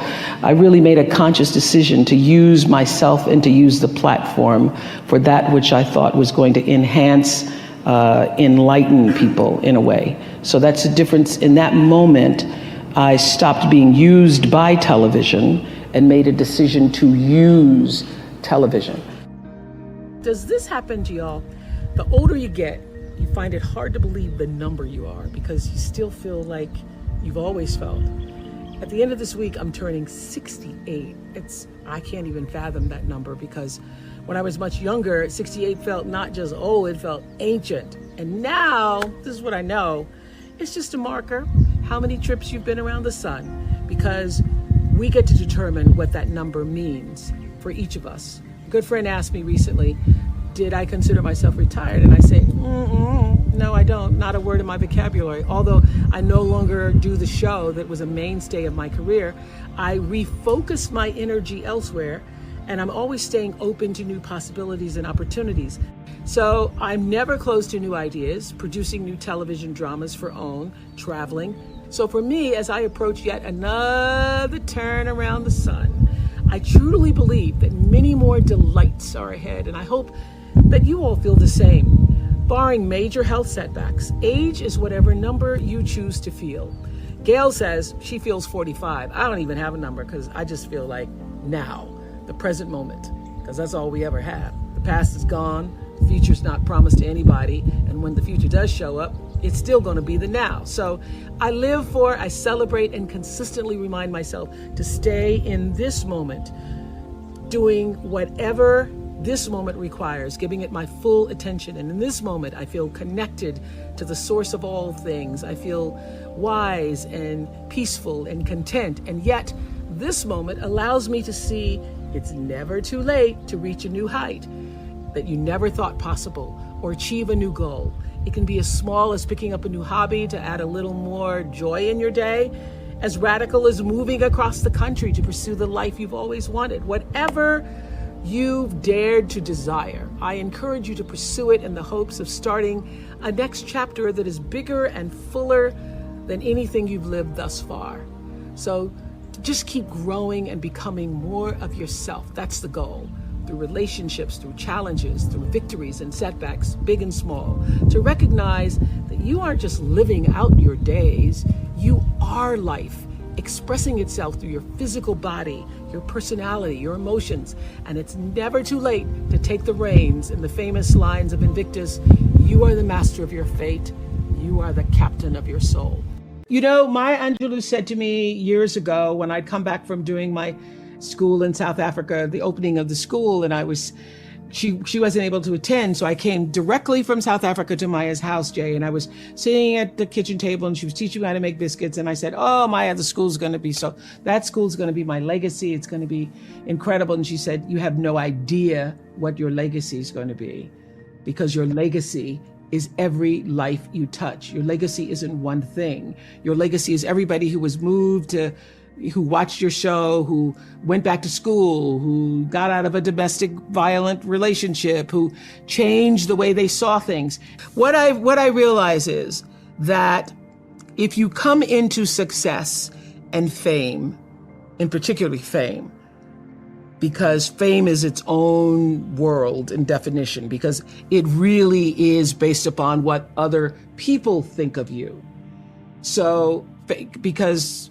A: I really made a conscious decision to use myself and to use the platform for that which I thought was going to enhance, enlighten people in a way. So that's the difference. In that moment, I stopped being used by television and made a decision to use television. Does this happen to y'all? The older you get, you find it hard to believe the number you are because you still feel like you've always felt. At the end of this week, I'm turning 68. I can't even fathom that number because when I was much younger, 68 felt not just old, it felt ancient. And now, this is what I know, it's just a marker, how many trips you've been around the sun, because we get to determine what that number means for each of us. A good friend asked me recently, did I consider myself retired? And I say, no, I don't. Not a word in my vocabulary. Although I no longer do the show that was a mainstay of my career, I refocused my energy elsewhere, and I'm always staying open to new possibilities and opportunities. So I'm never closed to new ideas, producing new television dramas for OWN, traveling. So for me, as I approach yet another turn around the sun, I truly believe that many more delights are ahead, and I hope that you all feel the same. Barring major health setbacks, age is whatever number you choose to feel. Gail says she feels 45. I don't even have a number because I just feel like now, the present moment, because that's all we ever have. The past is gone, the future's not promised to anybody, and when the future does show up, it's still going to be the now. So I celebrate and consistently remind myself to stay in this moment, doing whatever this moment requires, giving it my full attention. And in this moment, I feel connected to the source of all things. I feel wise and peaceful and content. And yet, this moment allows me to see it's never too late to reach a new height that you never thought possible or achieve a new goal. It can be as small as picking up a new hobby to add a little more joy in your day, as radical as moving across the country to pursue the life you've always wanted. Whatever you've dared to desire, I encourage you to pursue it in the hopes of starting a next chapter that is bigger and fuller than anything you've lived thus far. So just keep growing and becoming more of yourself. That's the goal. Through relationships, through challenges, through victories and setbacks, big and small, to recognize that you aren't just living out your days, you are life, expressing itself through your physical body, your personality, your emotions, and it's never too late to take the reins. In the famous lines of Invictus, you are the master of your fate, you are the captain of your soul. You know, Maya Angelou said to me years ago when I'd come back from doing my school in South Africa, the opening of the school, and she wasn't able to attend, so I came directly from South Africa to Maya's house, Jay, and I was sitting at the kitchen table and she was teaching me how to make biscuits, and I said, oh, Maya, that school's going to be my legacy. It's going to be incredible. And she said, you have no idea what your legacy is going to be, because your legacy is every life you touch. Your legacy isn't one thing. Your legacy is everybody who was moved who watched your show, who went back to school, who got out of a domestic violent relationship, who changed the way they saw things. What I realize is that if you come into success and fame, and particularly fame, because fame is its own world in definition, because it really is based upon what other people think of you. So, because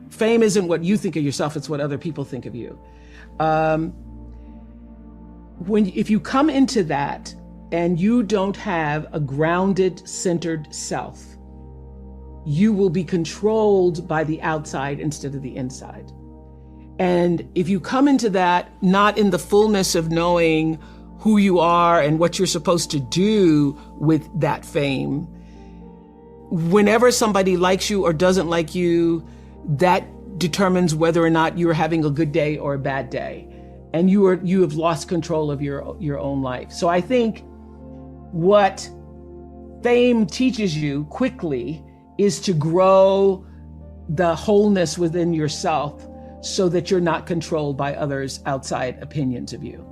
A: fame isn't what you think of yourself, it's what other people think of you. If you come into that and you don't have a grounded, centered self, you will be controlled by the outside instead of the inside. And if you come into that not in the fullness of knowing who you are and what you're supposed to do with that fame, whenever somebody likes you or doesn't like you, that determines whether or not you're having a good day or a bad day. And you have lost control of your own life. So I think what fame teaches you quickly is to grow the wholeness within yourself so that you're not controlled by others' outside opinions of you.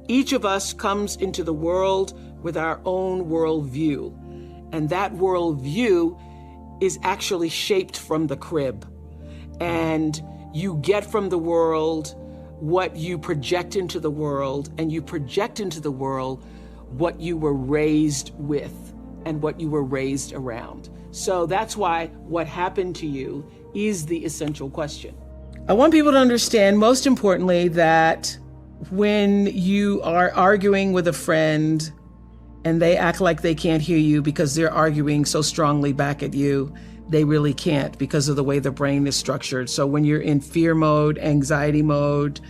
A: Each of us comes into the world with our own worldview. And that worldview is actually shaped from the crib. And you get from the world what you project into the world, and you project into the world what you were raised with and what you were raised around. So that's why what happened to you is the essential question. I want people to understand, most importantly, that when you are arguing with a friend and they act like they can't hear you because they're arguing so strongly back at you, they really can't because of the way the brain is structured. So when you're in fear mode, anxiety mode,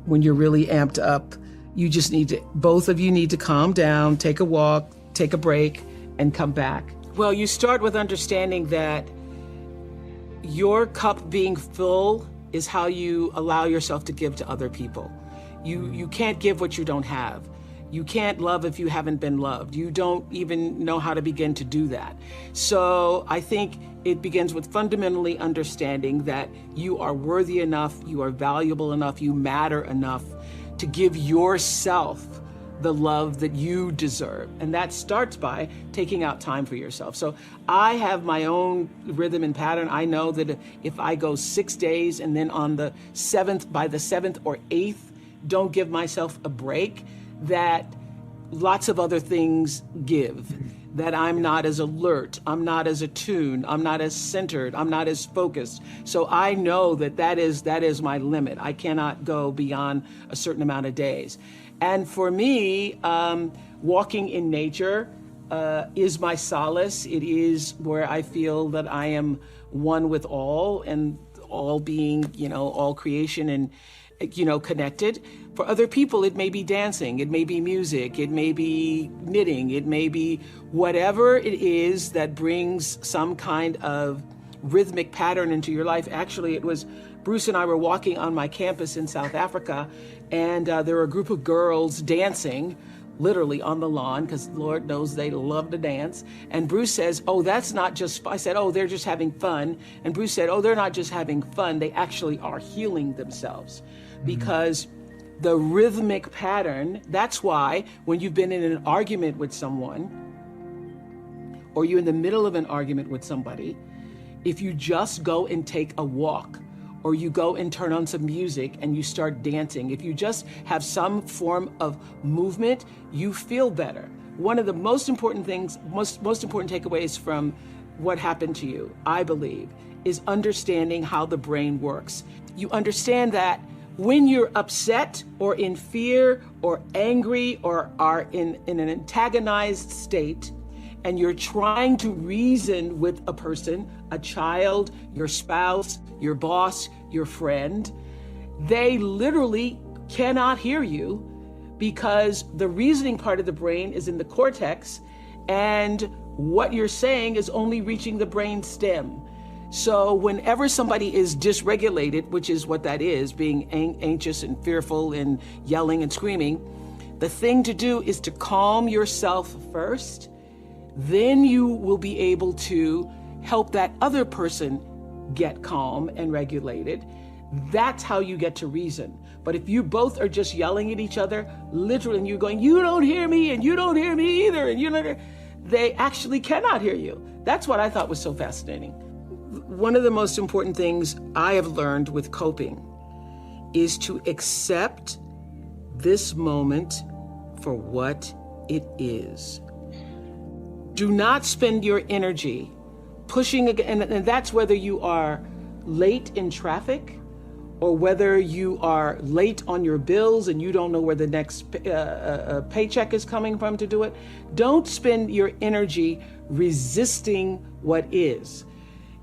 A: when you're really amped up, you just need to, both of you need to calm down, take a walk, take a break, and come back. Well, you start with understanding that your cup being full is how you allow yourself to give to other people. You can't give what you don't have. You can't love if you haven't been loved. You don't even know how to begin to do that. So I think it begins with fundamentally understanding that you are worthy enough, you are valuable enough, you matter enough to give yourself the love that you deserve. And that starts by taking out time for yourself. So I have my own rhythm and pattern. I know that if I go 6 days and then on the 7th, by the 7th or 8th, don't give myself a break, that lots of other things give, that I'm not as alert, I'm not as attuned, I'm not as centered, I'm not as focused. So I know that is my limit. I cannot go beyond a certain amount of days. And for me, walking in nature is my solace. It is where I feel that I am one with all, and all being, all creation and, connected. For other people, it may be dancing, it may be music, it may be knitting, it may be whatever it is that brings some kind of rhythmic pattern into your life. Actually, it was Bruce and I were walking on my campus in South Africa, and there were a group of girls dancing, literally on the lawn, because Lord knows they love to dance. And Bruce says, "Oh, that's not just," I said, "Oh, they're just having fun." And Bruce said, "Oh, they're not just having fun, they actually are healing themselves." Because the rhythmic pattern, that's why when you've been in an argument with someone, or you're in the middle of an argument with somebody, if you just go and take a walk, or you go and turn on some music and you start dancing, if you just have some form of movement, you feel better. One of the most important things, most important takeaways from what happened to you, I believe, is understanding how the brain works. You understand that when you're upset or in fear or angry or are in an antagonized state, and you're trying to reason with a person, a child, your spouse, your boss, your friend, they literally cannot hear you because the reasoning part of the brain is in the cortex, and what you're saying is only reaching the brain stem. So whenever somebody is dysregulated, which is what that is, being anxious and fearful and yelling and screaming, the thing to do is to calm yourself first. Then you will be able to help that other person get calm and regulated. That's how you get to reason. But if you both are just yelling at each other, literally, and you're going, "You don't hear me, and you don't hear me either," and they actually cannot hear you. That's what I thought was so fascinating. One of the most important things I have learned with coping is to accept this moment for what it is. Do not spend your energy pushing again, and that's whether you are late in traffic or whether you are late on your bills and you don't know where the next paycheck is coming from to do it. Don't spend your energy resisting what is.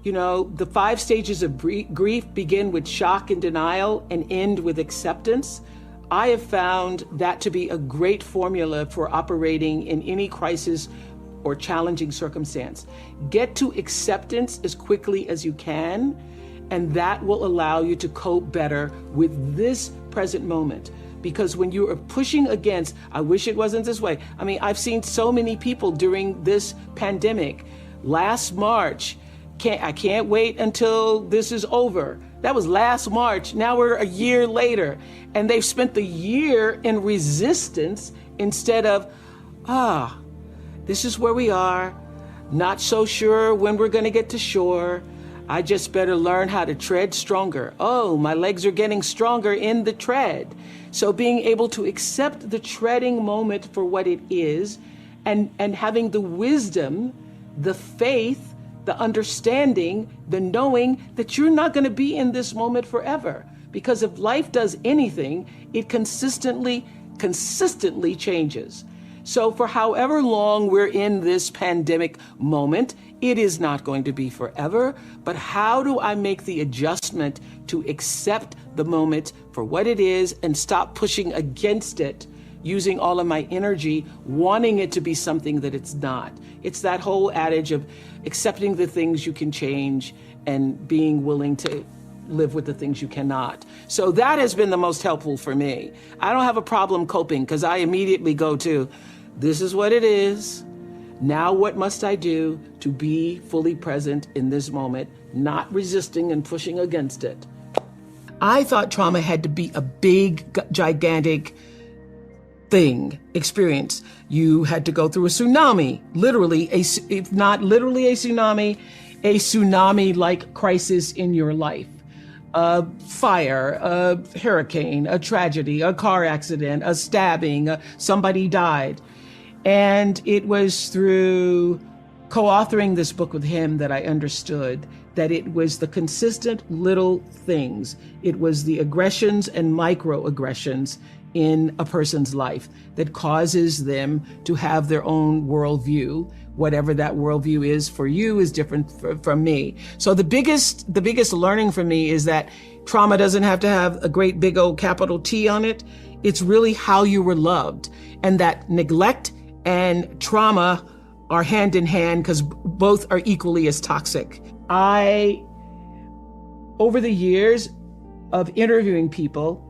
A: The 5 stages of grief begin with shock and denial and end with acceptance. I have found that to be a great formula for operating in any crisis or challenging circumstance. Get to acceptance as quickly as you can, and that will allow you to cope better with this present moment. Because when you are pushing against, "I wish it wasn't this way." I mean, I've seen so many people during this pandemic. Last March, I can't wait until this is over. That was last March. Now we're a year later, and they've spent the year in resistance instead of, this is where we are. Not so sure when we're going to get to shore. I just better learn how to tread stronger. Oh, my legs are getting stronger in the tread. So being able to accept the treading moment for what it is, and having the wisdom, the faith, the understanding, the knowing that you're not going to be in this moment forever. Because if life does anything, it consistently changes. So for however long we're in this pandemic moment, it is not going to be forever. But how do I make the adjustment to accept the moment for what it is and stop pushing against it, using all of my energy, wanting it to be something that it's not? It's that whole adage of accepting the things you can change and being willing to live with the things you cannot. So that has been the most helpful for me. I don't have a problem coping because I immediately go to, this is what it is. Now what must I do to be fully present in this moment, not resisting and pushing against it? I thought trauma had to be a big, gigantic experience. You had to go through a tsunami, literally, if not literally a tsunami-like crisis in your life. A fire, a hurricane, a tragedy, a car accident, a stabbing, somebody died. And it was through co-authoring this book with him that I understood that it was the consistent little things. It was the aggressions and microaggressions in a person's life that causes them to have their own worldview. Whatever that worldview is for you is different from me. So the biggest learning for me is that trauma doesn't have to have a great big old capital T on it. It's really how you were loved, and that neglect and trauma are hand in hand because both are equally as toxic. Over the years of interviewing people,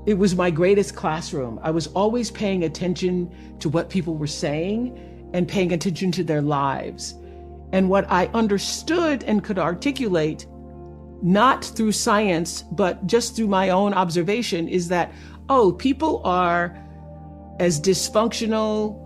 A: it was my greatest classroom. I was always paying attention to what people were saying and paying attention to their lives. And what I understood and could articulate, not through science, but just through my own observation, is that, people are as dysfunctional,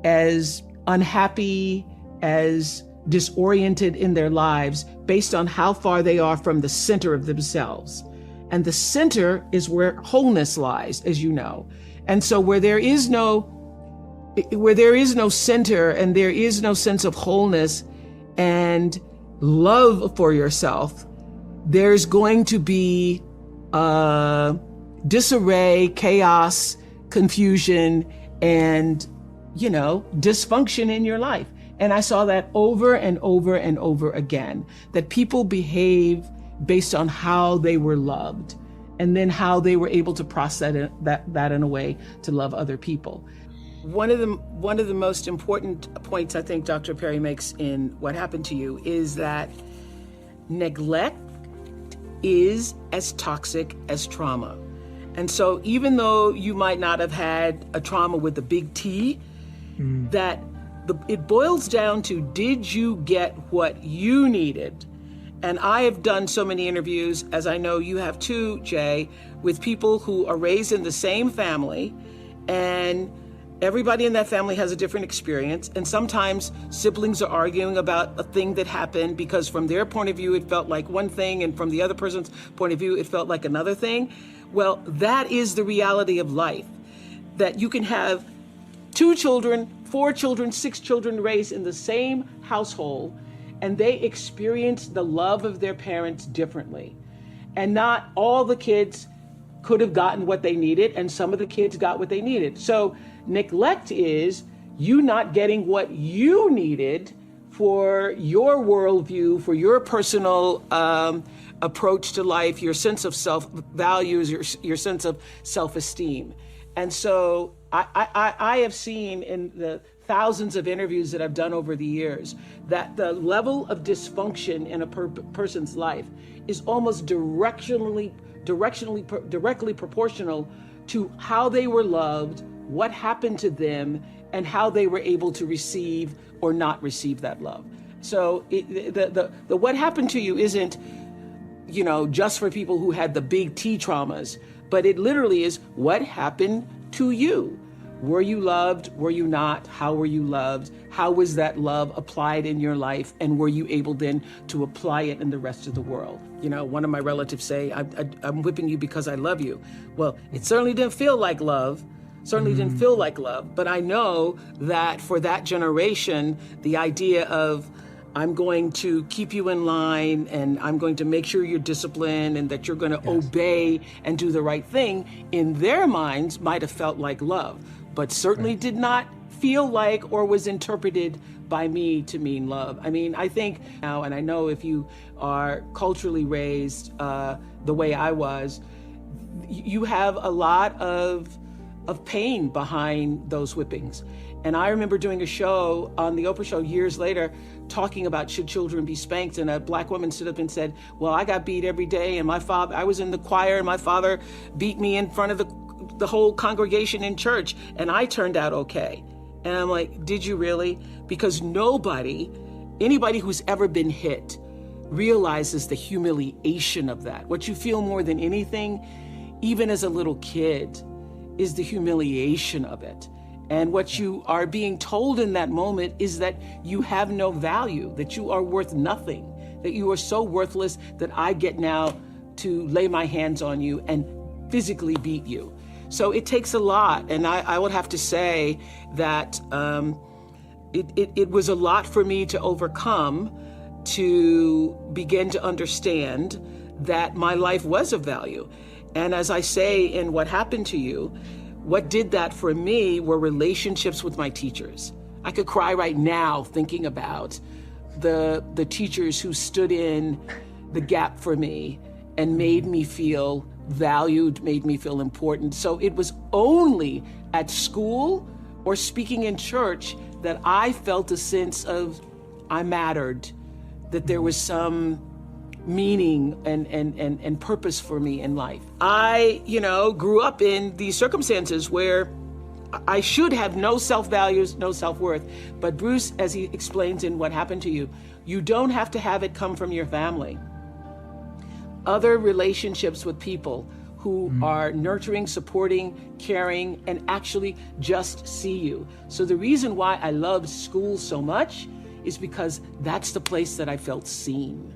A: as unhappy, as disoriented in their lives based on how far they are from the center of themselves. And the center is where wholeness lies, as you know. And so where there is no center and there is no sense of wholeness and love for yourself, there's going to be disarray, chaos, confusion, and, dysfunction in your life. And I saw that over and over and over again, that people behave based on how they were loved and then how they were able to process that in a way to love other people. One of the most important points I think Dr. Perry makes in What Happened to You is that neglect is as toxic as trauma. And so even though you might not have had a trauma with a big T, it boils down to, did you get what you needed? And I have done so many interviews, as I know you have too, Jay, with people who are raised in the same family, and everybody in that family has a different experience. And sometimes siblings are arguing about a thing that happened because from their point of view, it felt like one thing, and from the other person's point of view, it felt like another thing. Well, that is the reality of life, that you can have 2 children, 4 children, 6 children raised in the same household, and they experience the love of their parents differently. And not all the kids could have gotten what they needed, and some of the kids got what they needed. So neglect is you not getting what you needed for your worldview, for your personal approach to life, your sense of self-values, your sense of self-esteem. And so I have seen in the thousands of interviews that I've done over the years that the level of dysfunction in a person's life is almost directly proportional to how they were loved, what happened to them, and how they were able to receive or not receive that love. So the what happened to you isn't, just for people who had the big T traumas, but it literally is what happened to you. Were you loved? Were you not? How were you loved? How was that love applied in your life? And were you able then to apply it in the rest of the world? You know, one of my relatives say, I'm whipping you because I love you. Well, it certainly didn't feel like love. Didn't feel like love. But I know that for that generation, the idea of I'm going to keep you in line and I'm going to make sure you're disciplined and that you're going to obey and do the right thing, in their minds might have felt like love, but certainly did not feel like or was interpreted by me to mean love. I mean, I think now, and I know if you are culturally raised the way I was, you have a lot of pain behind those whippings. And I remember doing a show on the Oprah show years later talking about should children be spanked, and a black woman stood up and said, well, I got beat every day, and I was in the choir and my father beat me in front of the whole congregation in church, and I turned out okay. And I'm like, did you really? Because anybody who's ever been hit realizes the humiliation of that. What you feel more than anything, even as a little kid, is the humiliation of it. And what you are being told in that moment is that you have no value, that you are worth nothing, that you are so worthless that I get now to lay my hands on you and physically beat you. So it takes a lot. And I would have to say that it was a lot for me to overcome, to begin to understand that my life was of value. And as I say in What Happened to You, what did that for me were relationships with my teachers. I could cry right now thinking about the teachers who stood in the gap for me and made me feel valued, made me feel important. So it was only at school or speaking in church that I felt a sense of I mattered, that there was some meaning and purpose for me in life. I, grew up in these circumstances where I should have no self-values, no self-worth. But Bruce, as he explains in What Happened to You, you don't have to have it come from your family. Other relationships with people who are nurturing, supporting, caring, and actually just see you. So the reason why I loved school so much is because that's the place that I felt seen.